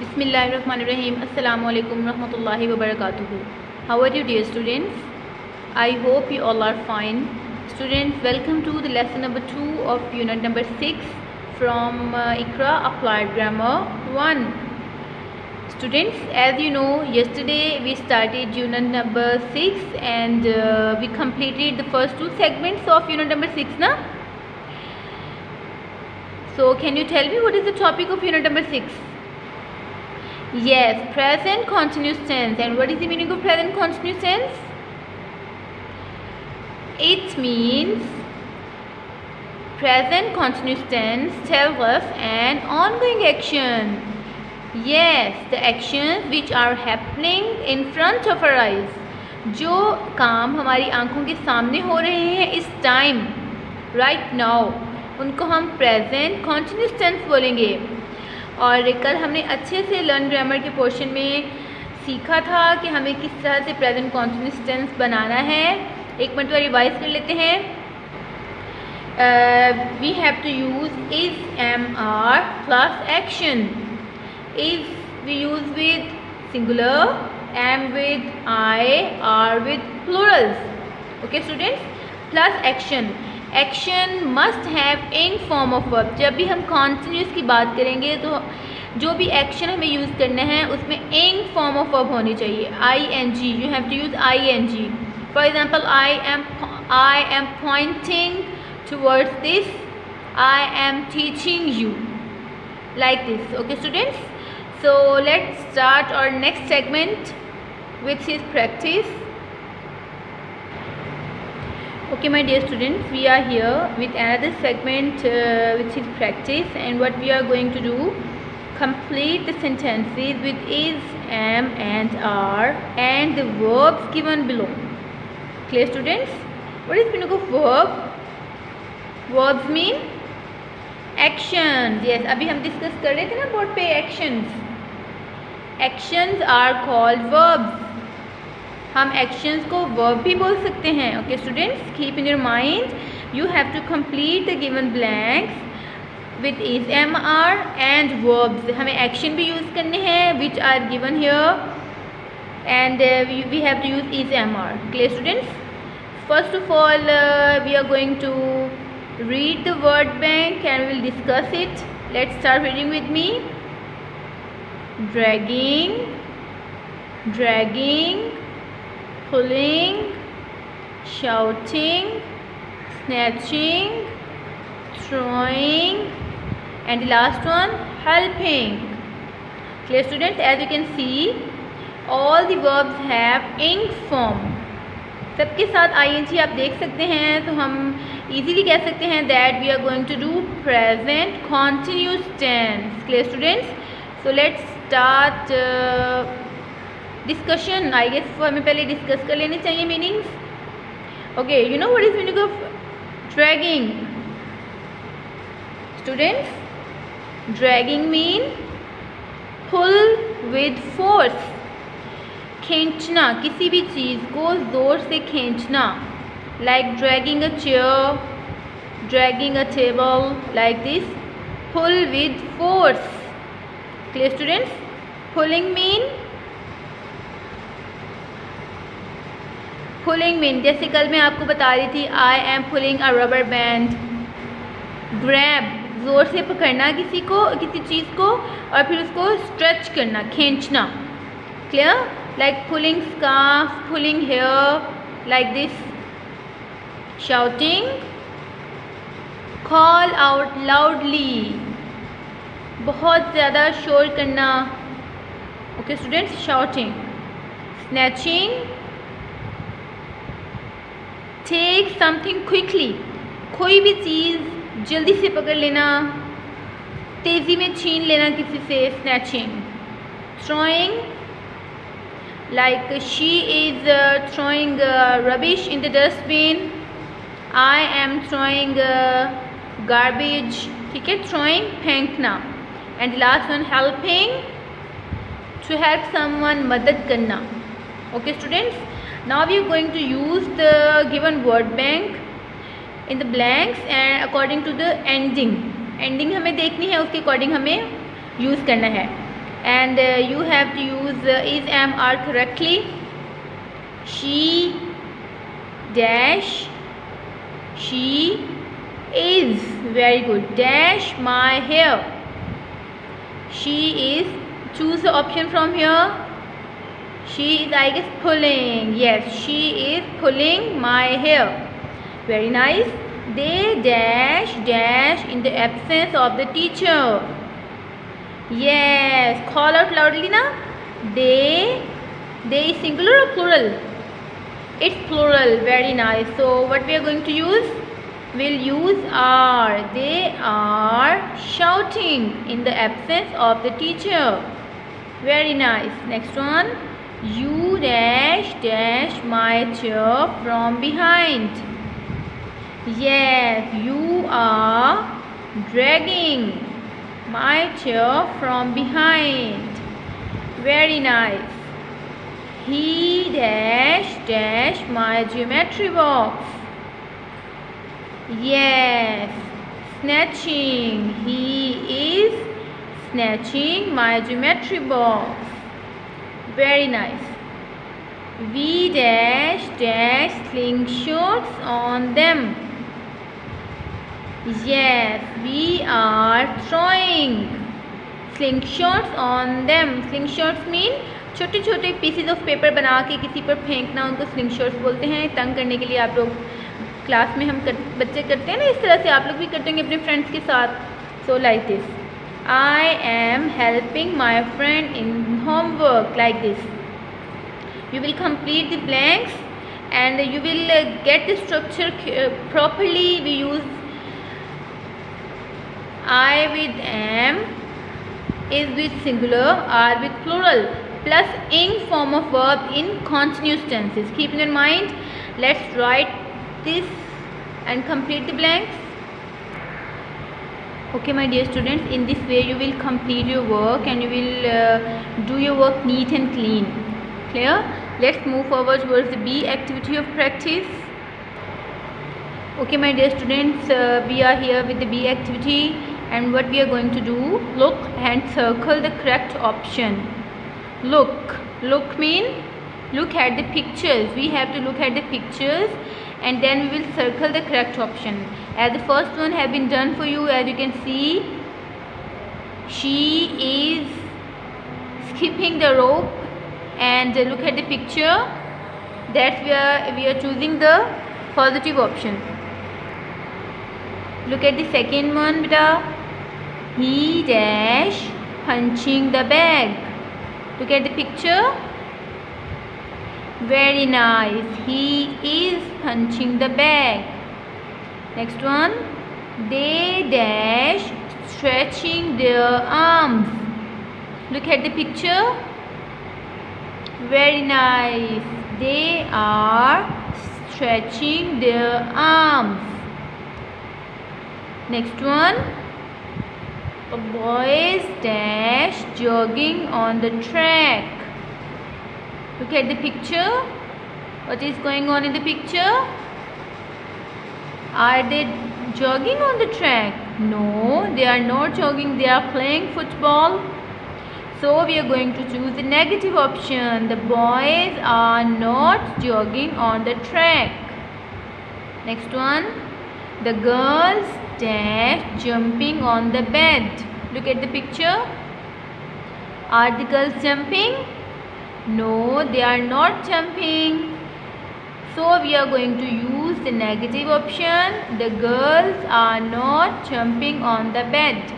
Bismillahirrahmanirrahim. Assalamu alaikum warahmatullahi wabarakatuh. How are you, dear students? I hope you all are fine. Students, welcome to the lesson number 2 of unit number 6 from Iqra Applied Grammar 1. Students, as you know, yesterday we started unit number 6 and we completed the first 2 segments of unit number 6, na? So, can you tell me what is the topic of unit number 6? Yes, present continuous tense. And what is the meaning of present continuous tense? It means present continuous tense tells us an ongoing action. Yes, the actions which are happening in front of our eyes. जो काम हमारी आंखों के सामने हो रहे हैं इस टाइम, right now, उनको हम present continuous tense बोलेंगे. और कल हमने अच्छे से लर्न ग्रामर के पोर्शन में सीखा था कि हमें किस तरह से प्रेजेंट कॉन्टिन्यूस टेंस बनाना है. एक मरतबा रिवाइज कर लेते हैं. We have to use is am are plus action. Is we use with singular, am with I, are with plurals. Okay students, plus action. Action must have ing form of verb. जब भी हम continuous की बात करेंगे तो जो भी action हमें यूज़ करना है उसमें ing फॉर्म ऑफ वर्ब होनी चाहिए. ing, you have to use ing. For example, I am pointing towards this, I am teaching you, like this. Okay students, so let's start our next segment which is practice. Okay, my dear students, we are here with another segment which is practice, and what we are going to do, complete the sentences with is, am and are and the verbs given below. Clear students? What is the meaning of verb? Verbs mean actions. Yes, अभी हम discuss कर रहे थे ना board पे actions. Actions are called verbs. हम actions को verb भी बोल सकते हैं. Okay students, keep in your mind you have to complete the given blanks with is, am are and verbs. हमें एक्शन भी यूज़ करने हैं which are given here and we have to use is, am are. Clear students? First of all we are going to read the word bank and we will discuss it. Let's start reading with me. Dragging, dragging, pulling, shouting, snatching, throwing, and the last one, helping. Clear students? As you can see, all the verbs have ing form. सबके साथ ing आप देख सकते हैं, तो हम easily कह सकते हैं that we are going to do present continuous tense. Clear students? So let's start discussion. I guess हमें पहले डिस्कस कर लेने चाहिए meanings. Okay, you know what is meaning of dragging students? Dragging mean pull with force. खींचना, किसी भी चीज़ को ज़ोर से खींचना. Like dragging a chair, dragging a table, like this. Pull with force. Clear students? Pulling mean, pulling mean जैसे कल मैं आपको बता रही थी, I am pulling a rubber band. Grab, ज़ोर से पकड़ना किसी को, किसी चीज़ को और फिर उसको स्ट्रेच करना, खींचना. Clear? Like pulling scarf, pulling hair, like this. Shouting, call out loudly, बहुत ज़्यादा शोर करना. Okay students, shouting. Snatching, take something quickly, कोई भी चीज़ जल्दी से पकड़ लेना, तेज़ी में छीन लेना किसी से, snatching. Throwing, like she is throwing rubbish in the dustbin, I am throwing garbage. ठीक है, थ्रोइंग, फेंकना. And last one, helping, to help someone, मदद करना. Okay students, now we are going to use the given word bank in the blanks and according to the ending हमें देखनी है, उसके according हमें यूज़ करना है. and you have to use is, am, are correctly. She dash, she is, very good, dash my hair. She is, choose the option from here. She is, I guess, pulling. Yes, she is pulling my hair. Very nice. They dash in the absence of the teacher. Yes, call out loudly now. They is singular or plural? It's plural. Very nice. So what we are going to use? We'll use are. They are shouting in the absence of the teacher. Very nice. Next one. You dash my chair from behind. Yes, you are dragging my chair from behind. Very nice. He dash my geometry box. Yes, snatching. He is snatching my geometry box. Very nice. We dash slingshots on them. Yes, we are throwing slingshots on them. Slingshots mean छोटे छोटे pieces of paper बना के किसी पर फेंकना, उनको स्लिंगशॉट्स बोलते हैं. तंग करने के लिए आप लोग क्लास में बच्चे करते हैं ना, इस तरह से आप लोग भी करते होंगे अपने फ्रेंड्स के साथ. So like this. I am helping my friend in homework, like this. You will complete the blanks and you will get the structure properly. We use I with am, is with singular, are with plural, plus ing form of verb in continuous tenses. Keep in mind. Let's write this and complete the blanks. Okay, my dear students, in this way you will complete your work and you will do your work neat and clean. Clear? Let's move forward towards the B activity of practice. Okay, my dear students, we are here with the B activity, and what we are going to do, look and circle the correct option. Look mean look at the pictures. We have to look at the pictures and then we will circle the correct option. As the first one has been done for you, as you can see, she is skipping the rope, and look at the picture. That's where we are choosing the positive option. Look at the second one, beta. He dash punching the bag. Look at the picture. Very nice. He is punching the bag. Next one. They dash stretching their arms. Look at the picture. Very nice. They are stretching their arms. Next one. The boys dash jogging on the track. Look at the picture. What is going on in the picture? Are they jogging on the track? No, they are not jogging. They are playing football. So we are going to choose the negative option. The boys are not jogging on the track. Next one. The girls dash jumping on the bed. Look at the picture. Are the girls jumping? No, they are not jumping. So we are going to use the negative option. The girls are not jumping on the bed.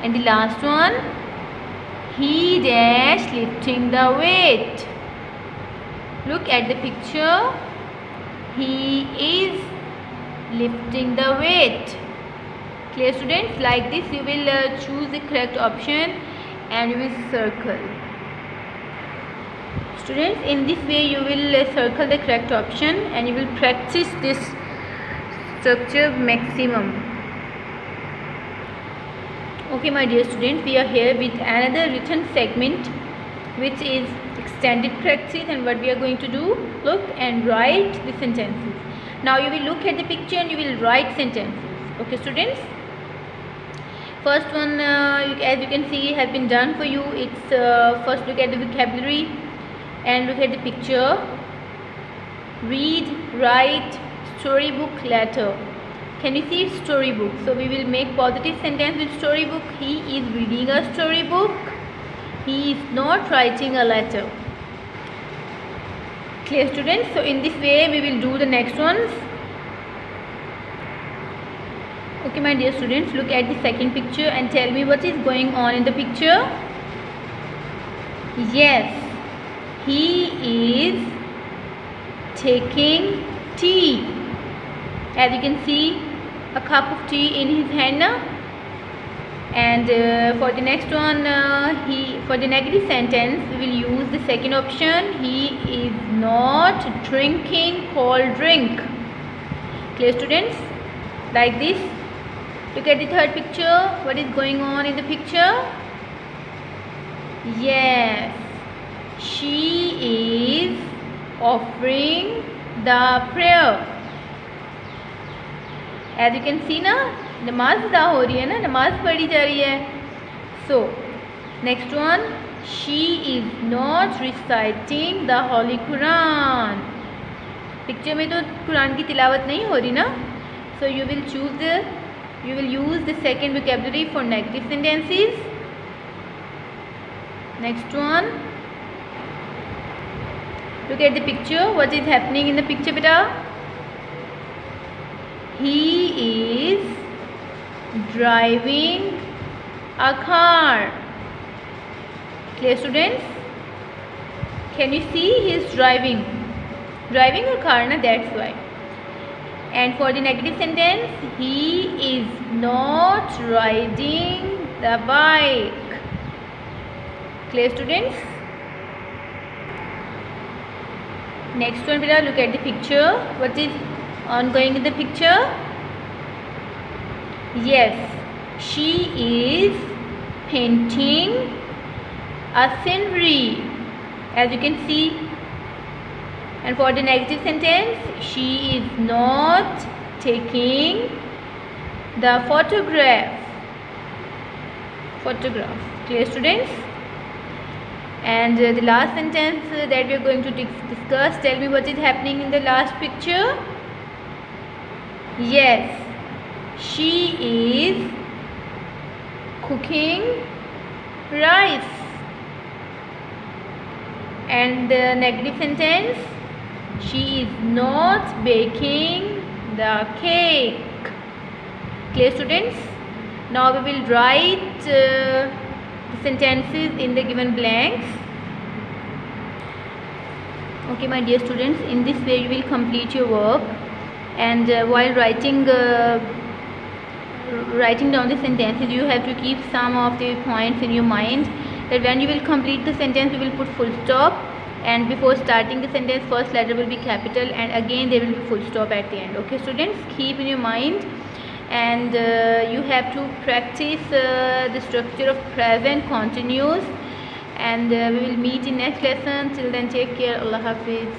And the last one. He dash lifting the weight. Look at the picture. He is lifting the weight. Clear, students? Like this you will choose the correct option and you will circle. Students, in this way you will circle the correct option and you will practice this structure maximum. Okay, my dear students, we are here with another written segment which is extended practice, and what we are going to do, look and write the sentences. Now you will look at the picture and you will write sentences. Okay, students? First one, as you can see, has been done for you. It's first look at the vocabulary and look at the picture. Read, write, storybook, letter. Can you see storybook? So we will make positive sentence with storybook. He is reading a storybook. He is not writing a letter. Clear, students? So in this way we will do the next ones. Okay, my dear students, look at the second picture and tell me what is going on in the picture. Yes, he is taking tea. As you can see, a cup of tea in his hand now. And for the next one, for the negative sentence, we will use the second option. He is not drinking cold drink. Clear, students? Like this. Look at the third picture. What is going on in the picture? Yes, she is offering the prayer. As you can see ना, नमाज अदा हो रही है ना, नमाज पढ़ी जा रही है. So next one, she is not reciting the Holy Quran. Picture में तो कुरान की तिलावत नहीं हो रही ना. So you will use the second vocabulary for negative sentences. Next one, look at the picture. What is happening in the picture, beta? He is driving a car. Clear, students? Can you see he is driving a car, na? That's why. And for the negative sentence, he is not riding the bike. Clear, students? Next one, beta, look at the picture. What is ongoing in the picture? Yes, she is painting a scenery, as you can see. And for the negative sentence, she is not taking the photograph. Clear, students? And the last sentence that we are going to discuss, tell me what is happening in the last picture. Yes, she is cooking rice. And the negative sentence, she is not baking the cake. Clear, students? Now we will write the sentences in the given blanks. Okay, my dear students, in this way you will complete your work. And while writing down the sentences, you have to keep some of the points in your mind, that when you will complete the sentence, you will put full stop, and before starting the sentence, first letter will be capital, and again there will be full stop at the end. Okay, students, keep in your mind. And you have to practice the structure of present continuous. And we will meet in next lesson. Till then, take care. Allah Hafiz.